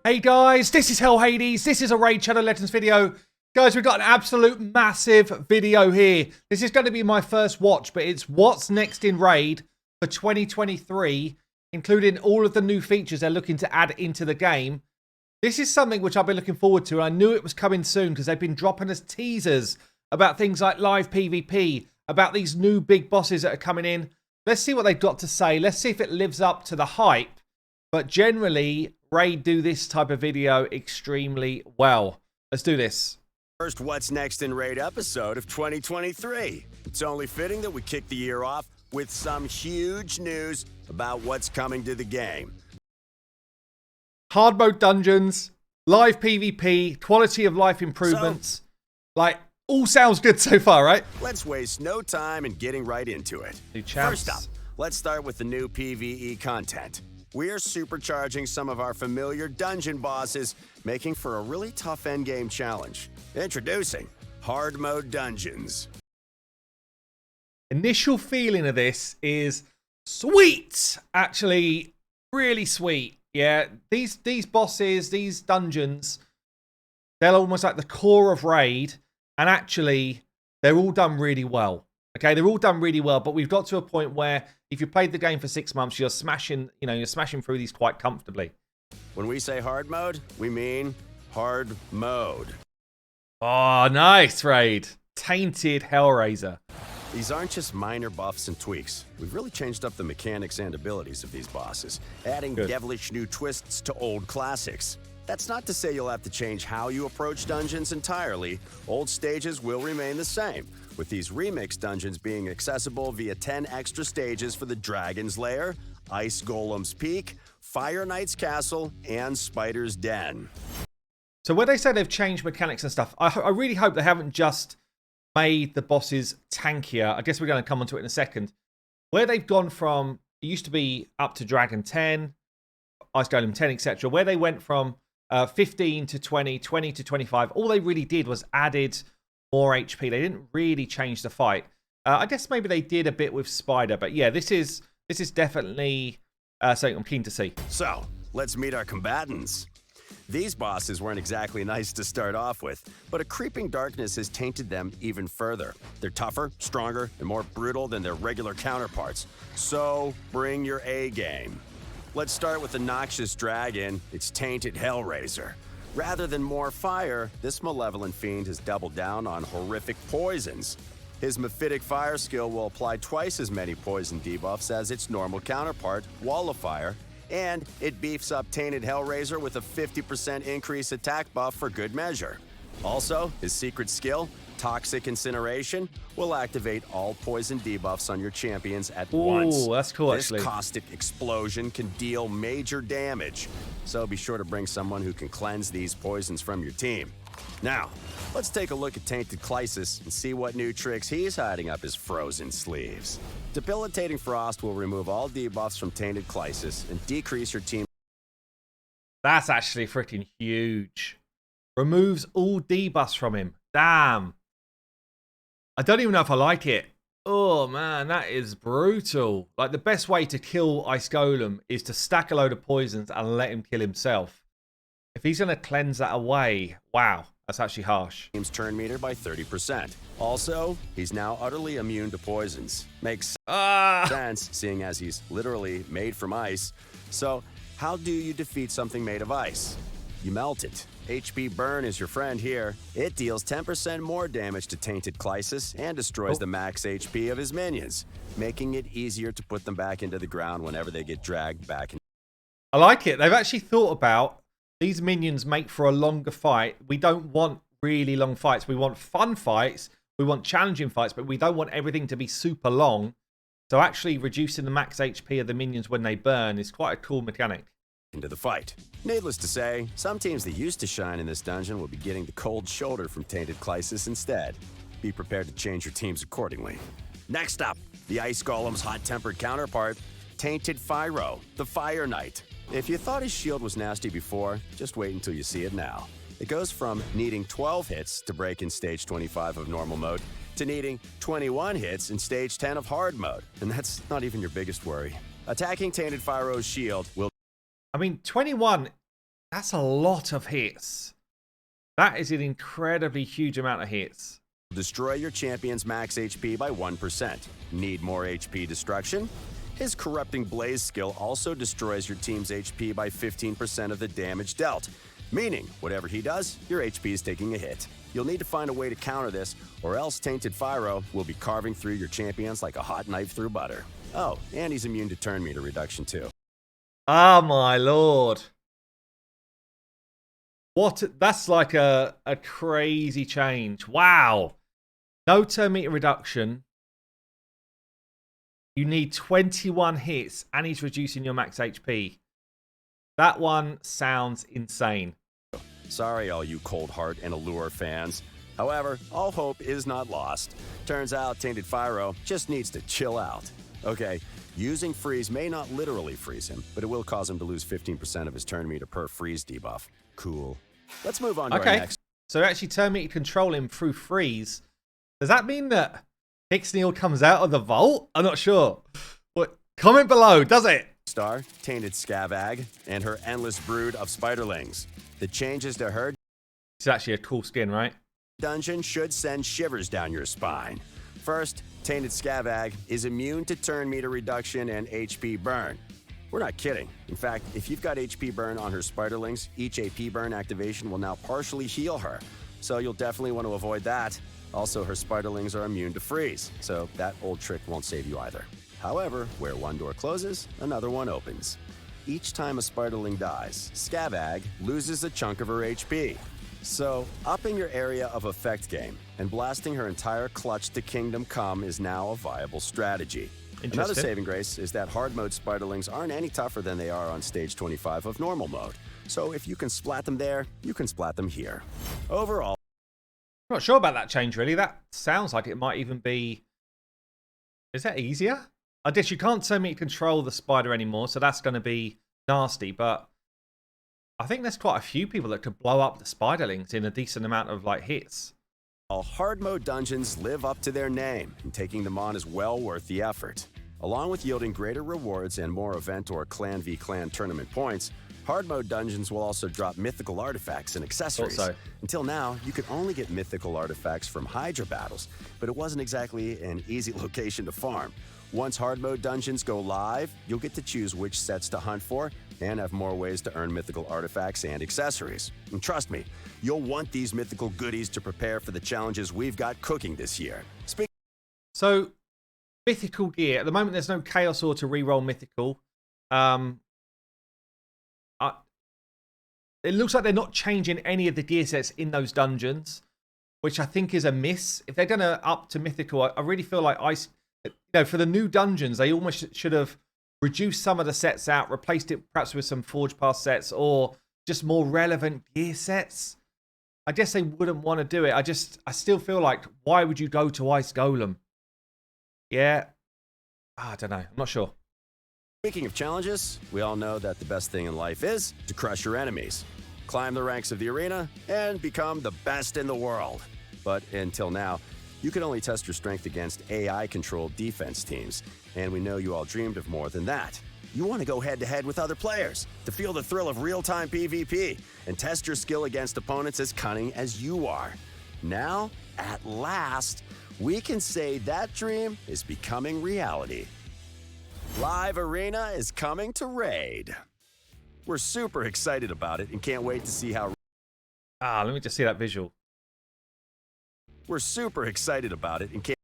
Hey guys, this is Hell Hades. This is a Raid Shadow Legends video. Guys, we've got an absolute massive video here. This is going to be my first watch, but it's what's next in Raid for 2023, including all of the new features they're looking to add into the game. This is something which I've been looking forward to, and I knew it was coming soon because they've been dropping us teasers about things like live PvP, about these new big bosses that are coming in. Let's see what they've got to say. Let's see if it lives up to the hype. But generally, Raid do this type of video extremely well. Let's do this. First What's Next in Raid episode of 2023. It's only fitting that we kick the year off with some huge news about what's coming to the game. Hard mode dungeons, live PvP, quality of life improvements. All sounds good so far, right? Let's waste no time in getting right into it. First up, let's start with the new PvE content. We're supercharging some of our familiar dungeon bosses, making for a really tough endgame challenge. Introducing Hard Mode Dungeons. Initial feeling of this is sweet. Actually, really sweet. Yeah, these bosses, these dungeons, they're almost like the core of Raid, and actually, they're all done really well. Okay, they're all done really well, but we've got to a point where if you played the game for 6 months, you're smashing through these quite comfortably. When we say hard mode, we mean hard mode. Oh, nice, Raid. Tainted Hellraiser. These aren't just minor buffs and tweaks. We've really changed up the mechanics and abilities of these bosses, adding devilish new twists to old classics. That's not to say you'll have to change how you approach dungeons entirely. Old stages will remain the same, with these remix dungeons being accessible via 10 extra stages for the Dragon's Lair, Ice Golem's Peak, Fire Knight's Castle, and Spider's Den. So when they say they've changed mechanics and stuff, I really hope they haven't just made the bosses tankier. I guess we're going to come onto it in a second. Where they've gone from, it used to be up to Dragon 10, Ice Golem 10, etc. Where they went from 15 to 20, 20 to 25, all they really did was added more HP. They didn't really change the fight. I guess maybe they did a bit with Spider, but yeah, this is definitely something I'm keen to see. So, let's meet our combatants. These bosses weren't exactly nice to start off with, but a creeping darkness has tainted them even further. They're tougher, stronger, and more brutal than their regular counterparts. So, bring your A game. Let's start with the noxious dragon. It's Tainted Hellraiser. Rather than more fire, this malevolent fiend has doubled down on horrific poisons. His Mythic Fire skill will apply twice as many poison debuffs as its normal counterpart, Wall of Fire, and it beefs up Tainted Hellraiser with a 50% increase attack buff for good measure. Also, his secret skill, Toxic Incineration, will activate all poison debuffs on your champions at once. Ooh, that's cool, actually. This caustic explosion can deal major damage, so be sure to bring someone who can cleanse these poisons from your team. Now, let's take a look at Tainted Clysis and see what new tricks he's hiding up his frozen sleeves. Debilitating Frost will remove all debuffs from Tainted Clysis and decrease your team. That's actually freaking huge. Removes all debuffs from him. Damn. I don't even know if I like it. Oh man, that is brutal. Like, the best way to kill Ice Golem is to stack a load of poisons and let him kill himself. If he's going to cleanse that away, wow, that's actually harsh. Team's turn meter by 30%. Also, he's now utterly immune to poisons. Makes sense, seeing as he's literally made from ice. So, how do you defeat something made of ice? You melt it. HP Burn is your friend here. It deals 10% more damage to Tainted Clysis and destroys the max HP of his minions, making it easier to put them back into the ground whenever they get dragged back in. I like it. They've actually thought about these minions make for a longer fight. We don't want really long fights. We want fun fights. We want challenging fights, but we don't want everything to be super long. So actually reducing the max HP of the minions when they burn is quite a cool mechanic. Into the fight. Needless to say, some teams that used to shine in this dungeon will be getting the cold shoulder from Tainted Clysis instead. Be prepared to change your teams accordingly. Next up, the Ice Golem's hot-tempered counterpart, Tainted Fyro, the Fire Knight. If you thought his shield was nasty before, just wait until you see it now. It goes from needing 12 hits to break in stage 25 of normal mode to needing 21 hits in stage 10 of hard mode. And that's not even your biggest worry. Attacking Tainted Fyro's shield will... I mean, 21 That's a lot of hits. That is an incredibly huge amount of hits. Destroy your champion's max HP by 1%. Need more HP destruction? His Corrupting Blaze skill also destroys your team's HP by 15% of the damage dealt. Meaning, whatever he does, your HP is taking a hit. You'll need to find a way to counter this, or else Tainted Pyro will be carving through your champions like a hot knife through butter. Oh, and he's immune to turn meter reduction too. Oh my lord. What? That's like a crazy change. Wow. No turn meter reduction. You need 21 hits, and he's reducing your max HP. That one sounds insane. Sorry, all you Cold Heart and Allure fans. However, all hope is not lost. Turns out Tainted Pyro just needs to chill out. Okay, using freeze may not literally freeze him, but it will cause him to lose 15% of his turn meter per freeze debuff. Cool. Let's move on to our next. So actually turn meter control him through freeze. Does that mean that Pixneal comes out of the vault? I'm not sure. But comment below, does it? Star, Tainted Scavag, and her endless brood of spiderlings. The changes to her It's actually a cool skin, right? dungeon should send shivers down your spine. First, Tainted Scavag is immune to turn meter reduction and HP burn. We're not kidding. In fact, if you've got HP burn on her spiderlings, each AP burn activation will now partially heal her. So you'll definitely want to avoid that. Also, her spiderlings are immune to freeze, so that old trick won't save you either. However, where one door closes, another one opens. Each time a spiderling dies, Scavag loses a chunk of her HP. So, upping your area of effect game and blasting her entire clutch to Kingdom Come is now a viable strategy. Another saving grace is that hard mode spiderlings aren't any tougher than they are on stage 25 of normal mode. So if you can splat them there, you can splat them here. Overall, I'm not sure about that change, really. That sounds like it might even be... Is that easier? I guess you can't turn me to control the spider anymore, so that's going to be nasty. But I think there's quite a few people that could blow up the spiderlings in a decent amount of like hits. all hard mode dungeons live up to their name, and taking them on is well worth the effort. Along with yielding greater rewards and more event or clan v clan tournament points, hard mode dungeons will also drop mythical artifacts and accessories. Until now, you could only get mythical artifacts from Hydra battles, but it wasn't exactly an easy location to farm. Once hard mode dungeons go live, you'll get to choose which sets to hunt for and have more ways to earn mythical artifacts and accessories. And trust me, you'll want these mythical goodies to prepare for the challenges we've got cooking this year. So, mythical gear. At the moment, there's no Chaos Ore to reroll mythical. It looks like they're not changing any of the gear sets in those dungeons, which I think is a miss. If they're going to up to mythical, I really feel like for the new dungeons, they almost should have reduced some of the sets out, replaced it perhaps with some Forge Pass sets or just more relevant gear sets. I guess they wouldn't want to do it. I still feel like, why would you go to Ice Golem? Yeah, I don't know. I'm not sure. Speaking of challenges, we all know that the best thing in life is to crush your enemies, climb the ranks of the arena, and become the best in the world. But until now, you can only test your strength against AI-controlled defense teams, and we know you all dreamed of more than that. You want to go head-to-head with other players to feel the thrill of real-time PvP and test your skill against opponents as cunning as you are. Now, at last, we can say that dream is becoming reality. Live Arena is coming to Raid. We're super excited about it and can't wait to see how... Let me just see that visual. We're super excited about it and can't...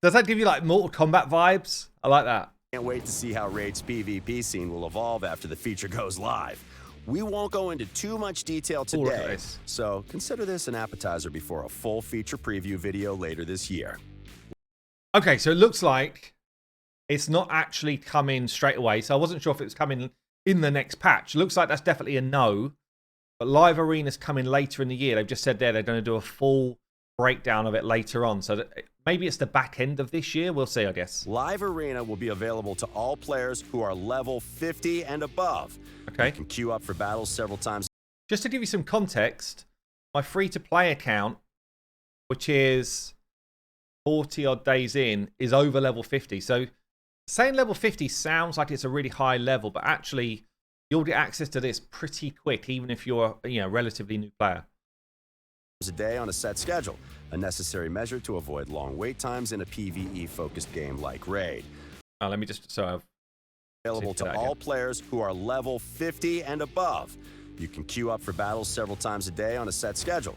Does that give you like Mortal Kombat vibes? I like that. Can't wait to see how Raid's PvP scene will evolve after the feature goes live. We won't go into too much detail today, so consider this an appetizer before a full feature preview video later this year. Okay, so it looks like it's not actually coming straight away, so I wasn't sure if it was coming in the next patch. Looks like that's definitely a no, but Live Arena's coming later in the year. They've just said there they're going to do a full breakdown of it later on, so maybe it's the back end of this year. We'll see, I guess. Live Arena will be available to all players who are level 50 and above. Okay. You can queue up for battles several times. Just to give you some context, my free-to-play account, which is 40 odd days in, is over level 50. So saying level 50 sounds like it's a really high level, but actually you'll get access to this pretty quick, even if you're a relatively new player. A day on a set schedule, a necessary measure to avoid long wait times in a PvE-focused game like Raid. Let me just, so I've Available to all players who are level 50 and above. You can queue up for battles several times a day on a set schedule.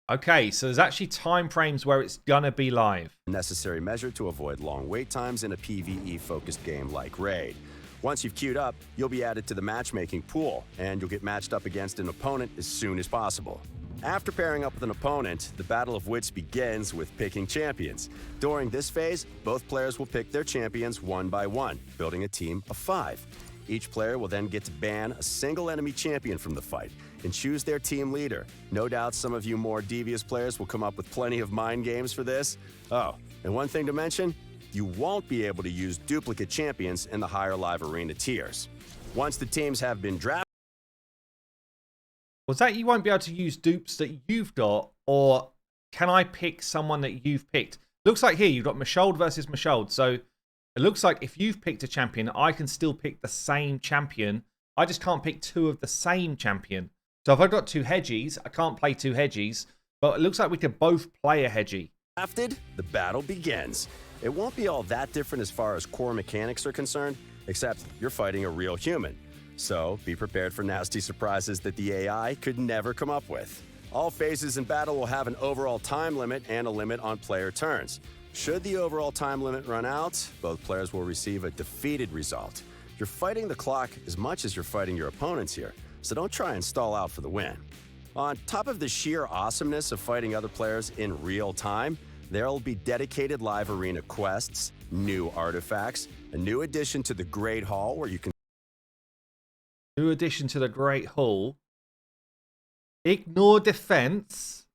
Okay, so there's actually time frames where it's gonna be live. A necessary measure to avoid long wait times in a PvE-focused game like Raid. Once you've queued up, you'll be added to the matchmaking pool, and you'll get matched up against an opponent as soon as possible. After pairing up with an opponent, the Battle of Wits begins with picking champions. During this phase, both players will pick their champions one by one, building a team of 5. Each player will then get to ban a single enemy champion from the fight and choose their team leader. No doubt some of you more devious players will come up with plenty of mind games for this. Oh, and one thing to mention, you won't be able to use duplicate champions in the higher live arena tiers. Once the teams have been drafted, was that you won't be able to use dupes that you've got, or can I pick someone that you've picked? Looks like here you've got Mishold versus Mishold. So it looks like if you've picked a champion, I can still pick the same champion. I just can't pick 2 of the same champion. So if I've got 2 Hedgies, I can't play 2 Hedgies, but it looks like we could both play a Hedgie. the battle begins. It won't be all that different as far as core mechanics are concerned, except you're fighting a real human. So be prepared for nasty surprises that the AI could never come up with. All phases in battle will have an overall time limit and a limit on player turns. Should the overall time limit run out, both players will receive a defeated result. You're fighting the clock as much as you're fighting your opponents here, so don't try and stall out for the win. On top of the sheer awesomeness of fighting other players in real time, there'll be dedicated live arena quests, new artifacts, a new addition to the Great Hall where you can New addition to the Great Hall. Ignore defense.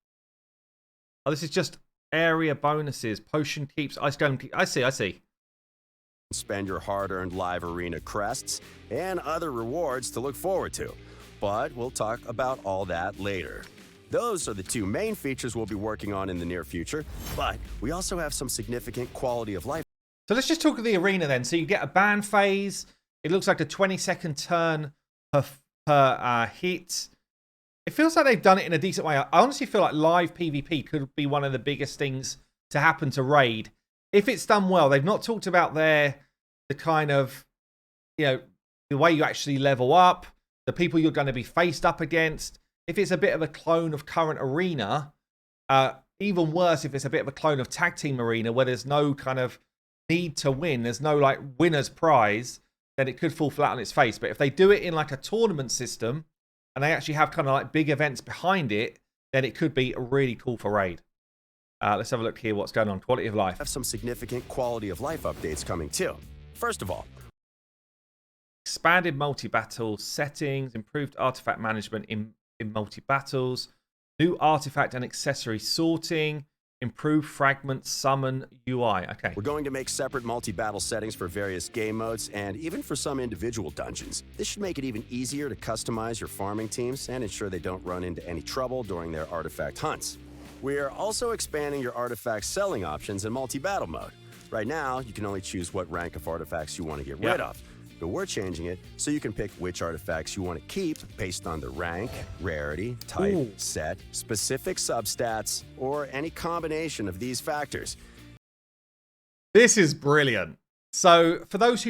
Oh, this is just area bonuses. Potion keeps. Ice golem keep. I see. spend your hard-earned live arena crests and other rewards to look forward to. But we'll talk about all that later. Those are the 2 main features we'll be working on in the near future, but we also have some significant quality of life. So let's just talk of the arena then. So you get a ban phase. It looks like a 20-second turn per hit. It feels like they've done it in a decent way. I honestly feel like live PvP could be one of the biggest things to happen to Raid if it's done well. They've not talked about the kind of, the way you actually level up, the people you're going to be faced up against. If it's a bit of a clone of current arena, even worse if it's a bit of a clone of tag team arena where there's no kind of need to win, there's no like winner's prize, then it could fall flat on its face. But if they do it in like a tournament system and they actually have kind of like big events behind it, then it could be really cool for Raid. Let's have a look here what's going on. Quality of life. Have some significant quality of life updates coming too. First of all, expanded multi-battle settings, improved artifact management in multi-battles, new artifact and accessory sorting, improved fragment summon UI. Okay. We're going to make separate multi-battle settings for various game modes and even for some individual dungeons. This should make it even easier to customize your farming teams and ensure they don't run into any trouble during their artifact hunts. We're also expanding your artifact selling options in multi-battle mode. Right now, you can only choose what rank of artifacts you want to get rid of. But we're changing it so you can pick which artifacts you want to keep based on the rank, rarity, type, set, specific substats, or any combination of these factors. This is brilliant. So for those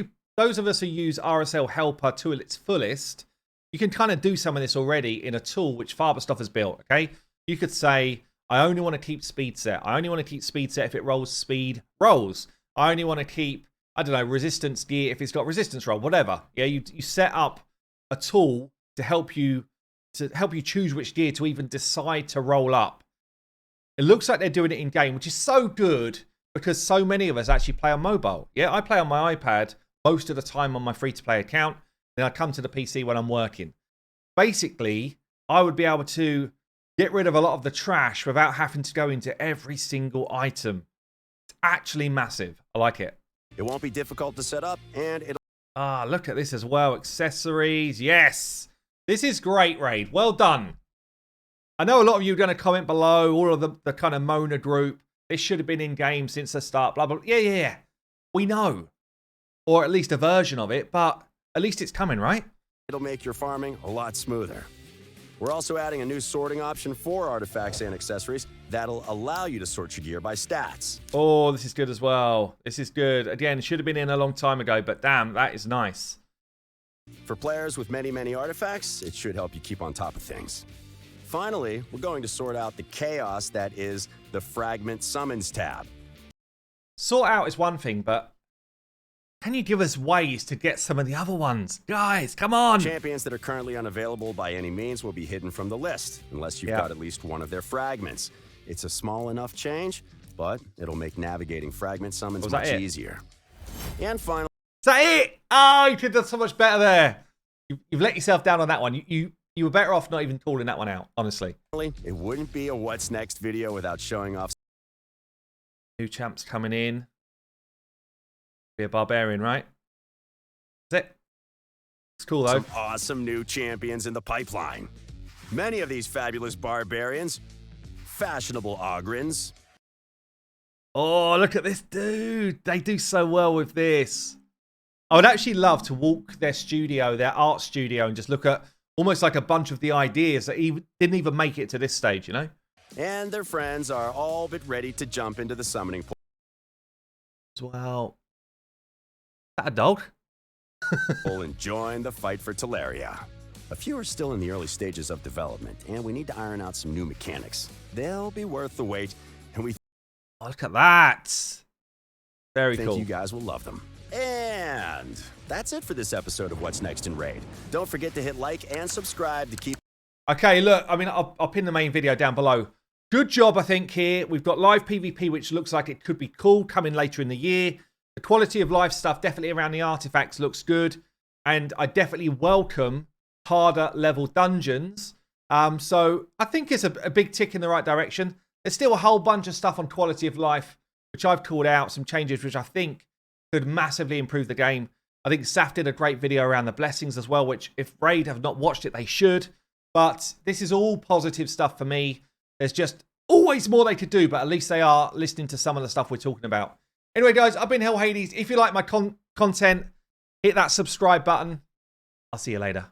of us who use RSL Helper to its fullest, you can kind of do some of this already in a tool which Farberstuff has built, okay? You could say, I only want to keep speed set. I only want to keep speed set if it rolls speed rolls. I only want to keep, I don't know, resistance gear if it's got resistance roll, whatever. Yeah, you set up a tool to help you choose which gear to even decide to roll up. It looks like they're doing it in game, which is so good because so many of us actually play on mobile. Yeah, I play on my iPad most of the time on my free-to-play account. Then I come to the PC when I'm working. Basically, I would be able to get rid of a lot of the trash without having to go into every single item. It's actually massive. I like it. It won't be difficult to set up, and it'll... look at this as well. Accessories. Yes. This is great, Raid. Well done. I know a lot of you are going to comment below, all of the kind of Mona group. This should have been in game since the start, blah, blah, blah. Yeah. We know. Or at least a version of it, but at least it's coming, right? It'll make your farming a lot smoother. We're also adding a new sorting option for artifacts and accessories that'll allow you to sort your gear by stats. Oh, this is good as well. This is good. Again, it should have been in a long time ago, but damn, that is nice. For players with many artifacts, it should help you keep on top of things. Finally, we're going to sort out the chaos that is the Fragment Summons tab. Sort out is one thing, but can you give us ways to get some of the other ones? Guys, come on! Champions that are currently unavailable by any means will be hidden from the list, unless you've got at least one of their fragments. It's a small enough change, but it'll make navigating fragment summons much easier. And finally... Is that it? Oh, you could have done so much better there. You've let yourself down on that one. You were better off not even calling that one out, honestly. It wouldn't be a What's Next video without showing off... New champs coming in. Be a barbarian, right? That's it. It's cool, though. Some awesome new champions in the pipeline. Many of these fabulous barbarians, fashionable ogrins. Oh, look at this dude. They do so well with this. I would actually love to walk their studio, their art studio, and just look at almost like a bunch of the ideas that didn't even make it to this stage, you know? And their friends are all but ready to jump into the summoning pool. As well. Is that a dog? And join the fight for Teleria. A few are still in the early stages of development, and we need to iron out some new mechanics. They'll be worth the wait, and we look at that. Very think cool. You guys will love them. And that's it for this episode of What's Next in Raid. Don't forget to hit like and subscribe to keep... Okay, look, I mean, I'll pin the main video down below. Good job, I think, here. We've got live PvP, which looks like it could be cool, coming later in the year. The quality of life stuff, definitely around the artifacts, looks good. And I definitely welcome harder level dungeons. So I think it's a big tick in the right direction. There's still a whole bunch of stuff on quality of life, which I've called out, some changes which I think could massively improve the game. I think Saf did a great video around the blessings as well, which if Raid have not watched it, they should. But this is all positive stuff for me. There's just always more they could do, but at least they are listening to some of the stuff we're talking about. Anyway, guys, I've been Hell Hades. If you like my content, hit that subscribe button. I'll see you later.